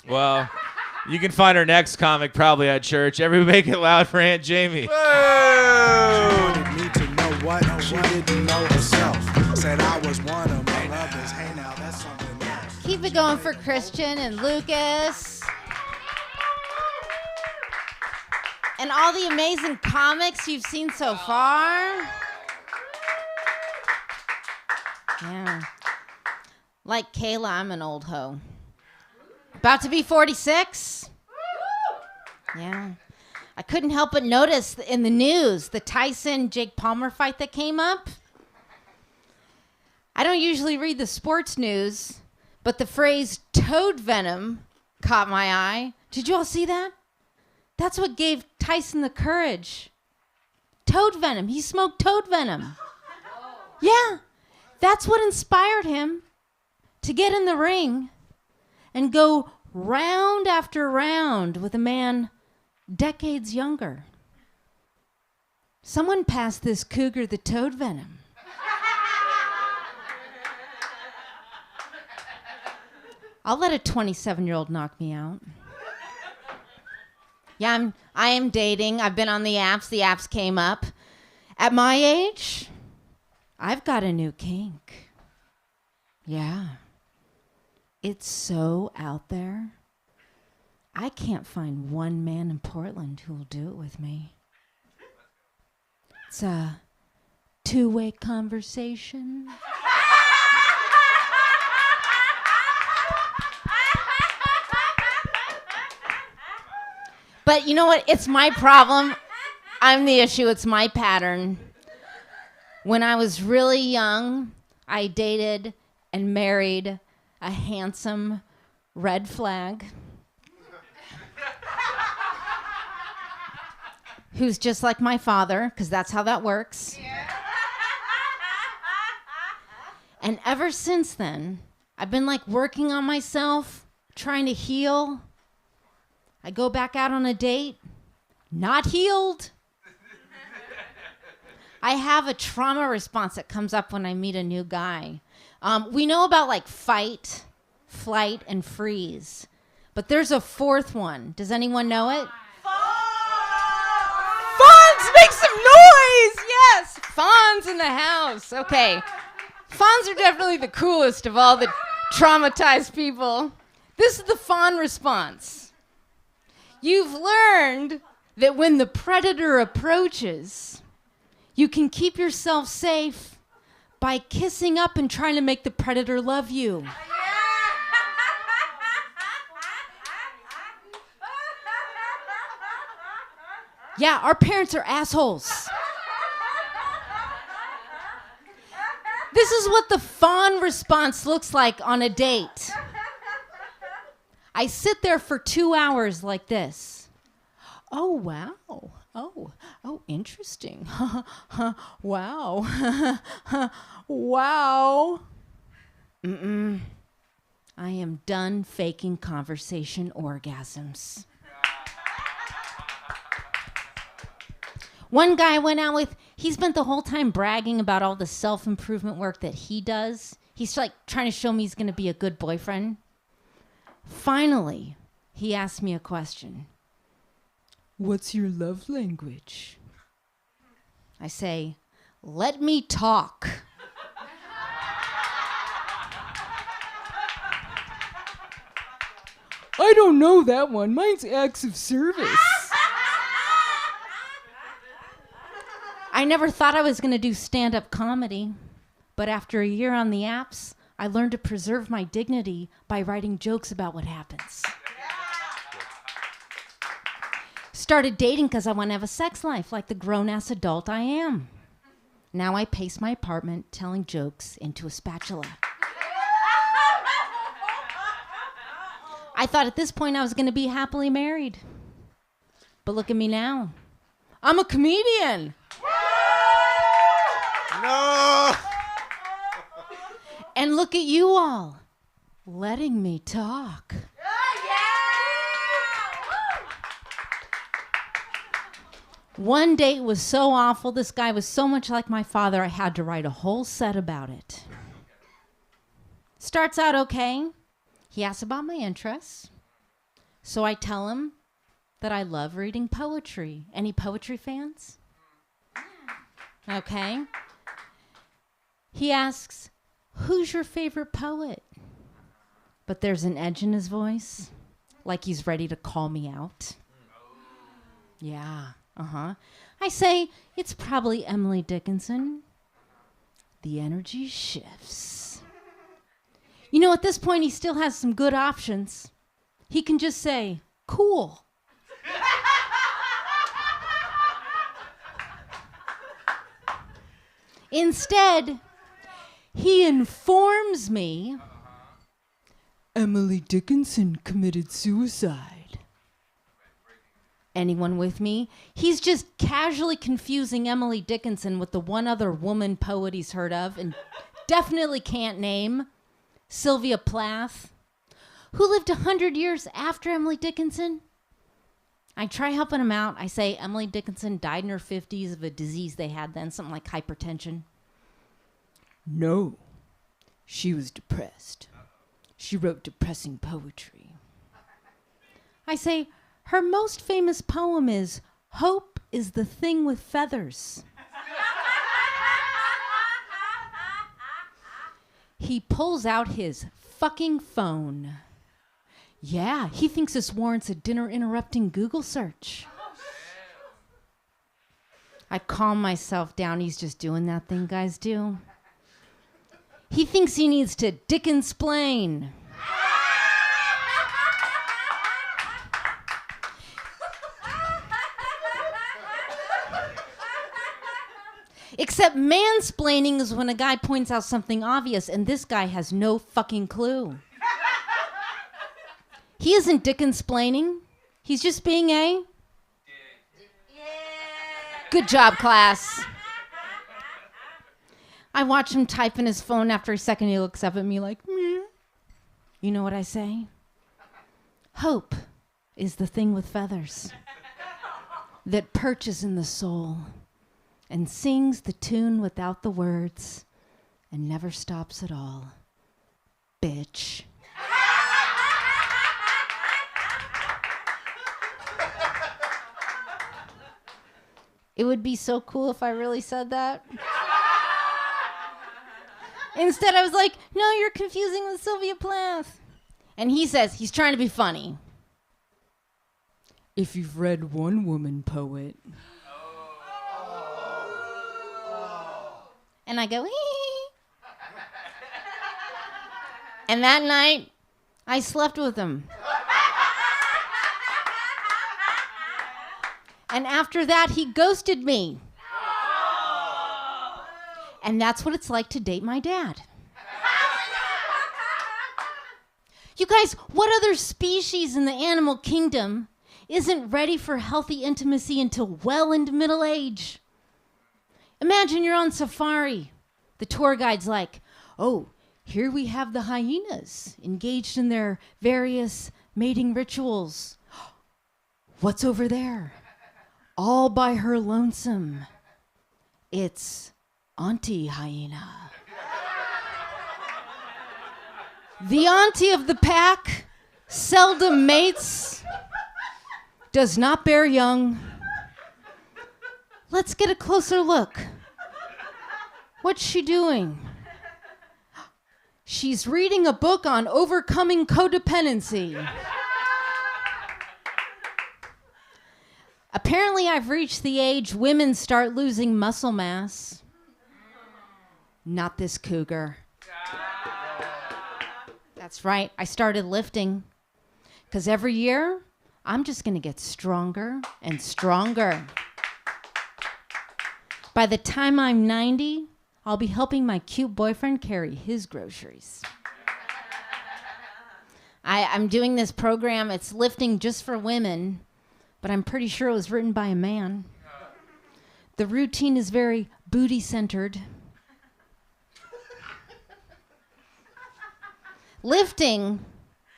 Well, you can find our next comic probably at church. Everybody make it loud for Aunt Jamey. She wanted me to know what she didn't know herself. Said I was one of my lovers. Hey now, that's something else. Keep it going for Christian and Lucas. And all the amazing comics you've seen so far. Yeah. Like Kayla, I'm an old hoe. About to be 46. Yeah. I couldn't help but notice in the news the Tyson-Jake Palmer fight that came up. I don't usually read the sports news, but the phrase toad venom caught my eye. Did you all see that? That's what gave Tyson the courage. Toad venom. He smoked toad venom. Yeah. That's what inspired him to get in the ring and go round after round with a man decades younger. Someone passed this cougar the toad venom. I'll let a 27-year-old knock me out. Yeah, I am dating. I've been on the apps. The apps came up. At my age, I've got a new kink. Yeah. It's so out there. I can't find one man in Portland who will do it with me. It's a two-way conversation. But you know what? It's my problem. I'm the issue. It's my pattern. When I was really young, I dated and married a handsome red flag who's just like my father, because that's how that works. And ever since then, I've been like working on myself, trying to heal. I go back out on a date, not healed. I have a trauma response that comes up when I meet a new guy. We know about like fight, flight, and freeze. But there's a fourth one. Does anyone know it? Fawns! Make some noise! Yes! Fawns in the house. Okay. Fawns are definitely the coolest of all the traumatized people. This is the fawn response. You've learned that when the predator approaches, you can keep yourself safe by kissing up and trying to make the predator love you. Yeah, our parents are assholes. This is what the fawn response looks like on a date. I sit there for 2 hours like this. Oh, wow. Oh, interesting. Wow. Wow. I am done faking conversation orgasms. One guy I went out with, he spent the whole time bragging about all the self-improvement work that he does. He's like trying to show me he's going to be a good boyfriend. Finally, he asked me a question. What's your love language? I say, let me talk. I don't know that one. Mine's acts of service. I never thought I was going to do stand-up comedy, but after a year on the apps, I learned to preserve my dignity by writing jokes about what happens. Started dating because I want to have a sex life like the grown-ass adult I am. Now I pace my apartment telling jokes into a spatula. I thought at this point I was going to be happily married. But look at me now. I'm a comedian. No! And look at you all, letting me talk. One date was so awful, this guy was so much like my father, I had to write a whole set about it. Starts out okay. He asks about my interests. So I tell him that I love reading poetry. Any poetry fans? Okay. He asks, who's your favorite poet? But there's an edge in his voice, like he's ready to call me out. Yeah, I say, it's probably Emily Dickinson. The energy shifts. You know, at this point, he still has some good options. He can just say, cool. Instead, he informs me Emily Dickinson committed suicide. Anyone with me? He's just casually confusing Emily Dickinson with the one other woman poet he's heard of and definitely can't name, Sylvia Plath, who lived 100 years after Emily Dickinson. I try helping him out. I say Emily Dickinson died in her 50s of a disease they had then, something like hypertension. No, she was depressed. She wrote depressing poetry. I say, her most famous poem is Hope is the Thing with Feathers. He pulls out his fucking phone. Yeah, he thinks this warrants a dinner-interrupting Google search. I calm myself down. He's just doing that thing guys do. He thinks he needs to Dickensplain. Except mansplaining is when a guy points out something obvious, and this guy has no fucking clue. He isn't Dickensplaining. He's just being a... Good job, class. I watch him type in his phone. After a second, he looks up at me like, meh. You know what I say? Hope is the thing with feathers that perches in the soul and sings the tune without the words and never stops at all. Bitch. It would be so cool if I really said that. Instead, I was like, no, you're confusing with Sylvia Plath. And he says, he's trying to be funny. If you've read one woman poet. And I go, hee. And that night, I slept with him. And after that, he ghosted me. And that's what it's like to date my dad. You guys, what other species in the animal kingdom isn't ready for healthy intimacy until well into middle age? Imagine you're on safari. The tour guide's like, oh, here we have the hyenas engaged in their various mating rituals. What's over there? All by her lonesome. It's Auntie hyena. The auntie of the pack seldom mates, does not bear young. Let's get a closer look. What's she doing? She's reading a book on overcoming codependency. Apparently, I've reached the age women start losing muscle mass. Not this cougar. That's right, I started lifting. Because every year, I'm just going to get stronger and stronger. By the time I'm 90, I'll be helping my cute boyfriend carry his groceries. I'm doing this program, it's lifting just for women, but I'm pretty sure it was written by a man. The routine is very booty-centered. Lifting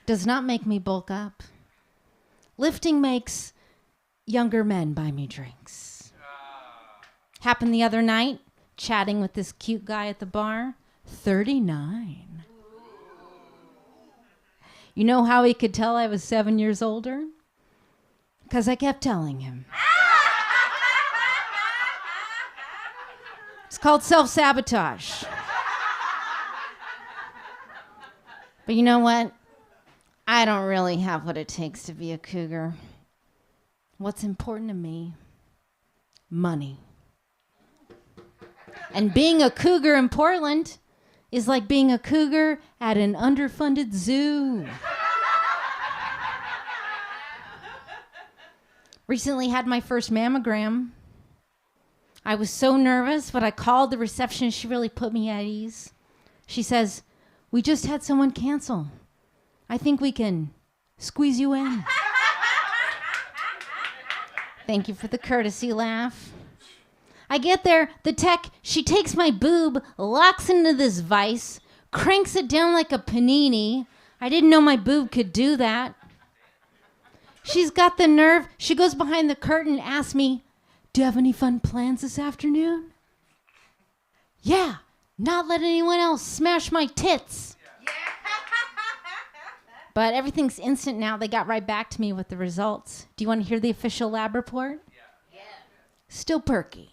does not make me bulk up. Lifting makes younger men buy me drinks. Happened the other night, chatting with this cute guy at the bar, 39. You know how he could tell I was 7 years older? Because I kept telling him. It's called self-sabotage. But you know what? I don't really have what it takes to be a cougar. What's important to me? Money. And being a cougar in Portland is like being a cougar at an underfunded zoo. Recently had my first mammogram. I was so nervous, but I called the receptionist. She really put me at ease. She says, "We just had someone cancel. I think we can squeeze you in." Thank you for the courtesy laugh. I get there, the tech, she takes my boob, locks into this vise, cranks it down like a panini. I didn't know my boob could do that. She's got the nerve. She goes behind the curtain and asks me, "Do you have any fun plans this afternoon?" "Yeah, not let anyone else smash my tits." But everything's instant now. They got right back to me with the results. Do you want to hear the official lab report? Yeah. Still perky.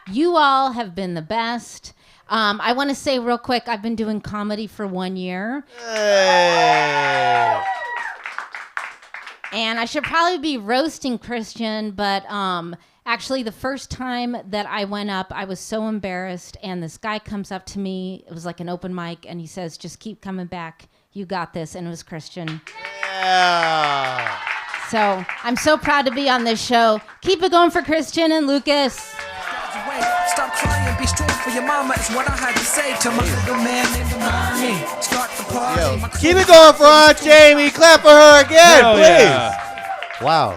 You all have been the best. I want to say real quick, I've been doing comedy for 1 year. Hey. And I should probably be roasting Christian, but actually the first time that I went up, I was so embarrassed, and this guy comes up to me. It was like an open mic, and he says, "Just keep coming back. You got this." And it was Christian. Yeah. So I'm so proud to be on this show. Keep it going for Christian and Lucas. Stop crying, be strong for your mama is what I had to say to my little man named Mommy. Start the party. Yo, keep it going for Aunt Jamey. Clap for her again, Hell please. yeah. Wow.